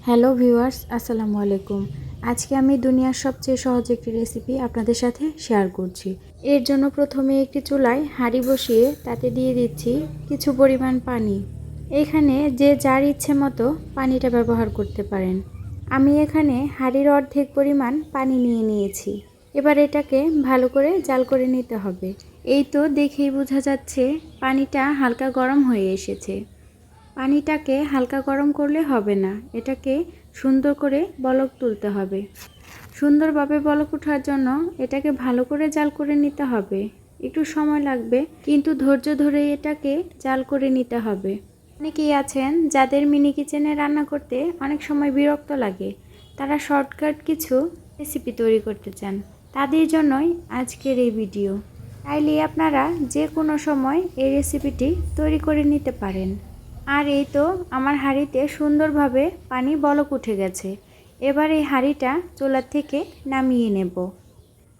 Hello viewers, আসসালামু আলাইকুম। আজকে আমি দুনিয়ার সবচেয়ে সহজ একটি রেসিপি আপনাদের সাথে শেয়ার করছি। এর জন্য প্রথমে একটি চুলায় হাঁড়ি বসিয়ে তাতে দিয়ে দিচ্ছি কিছু পরিমাণ পানি। এখানে যে যার ইচ্ছে মতো পানিটা ব্যবহার করতে পারেন। আমি এখানে হাঁড়ির অর্ধেক পরিমাণ পানি নিয়ে নিয়েছি। এবার এটাকে ভালো করে জাল করে নিতে হবে। এই তো দেখেই বোঝা যাচ্ছে পানিটা হালকা গরম হয়ে এসেছে। পানিটাকে হালকা গরম করলে হবে না, এটাকে সুন্দর করে বলক তুলতে হবে। সুন্দরভাবে বলক ওঠার জন্য এটাকে ভালো করে জাল করে নিতে হবে। একটু সময় লাগবে, কিন্তু ধৈর্য ধরে এটাকে জাল করে নিতে হবে। অনেকেই আছেন যাদের মিনি কিচেনে রান্না করতে অনেক সময় বিরক্ত লাগে, তারা শর্টকাট কিছু রেসিপি তৈরি করতে চান। তাদের জন্যই আজকের এই ভিডিও। চাইলে আপনারা যে কোনো সময় এই রেসিপিটি তৈরি করে নিতে পারেন। আর এই তো আমার হাঁড়িতে সুন্দরভাবে পানি বলক উঠে গেছে। এবার এই হাঁড়িটা চুলা থেকে নামিয়ে নেব।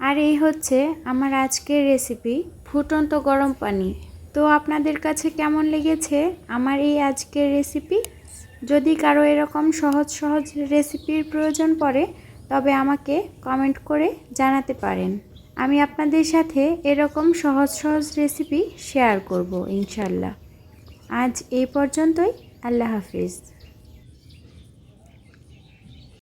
আর এই হচ্ছে আমার আজকের রেসিপি, ফুটন্ত গরম পানি। তো আপনাদের কাছে কেমন লেগেছে আমার এই আজকের রেসিপি? যদি কারো এরকম সহজ সহজ রেসিপির প্রয়োজন পড়ে, তবে আমাকে কমেন্ট করে জানাতে পারেন। আমি আপনাদের সাথে এরকম সহজ সহজ রেসিপি শেয়ার করব ইনশাল্লাহ। আজ এই পর্যন্তই। আল্লাহ হাফিজ।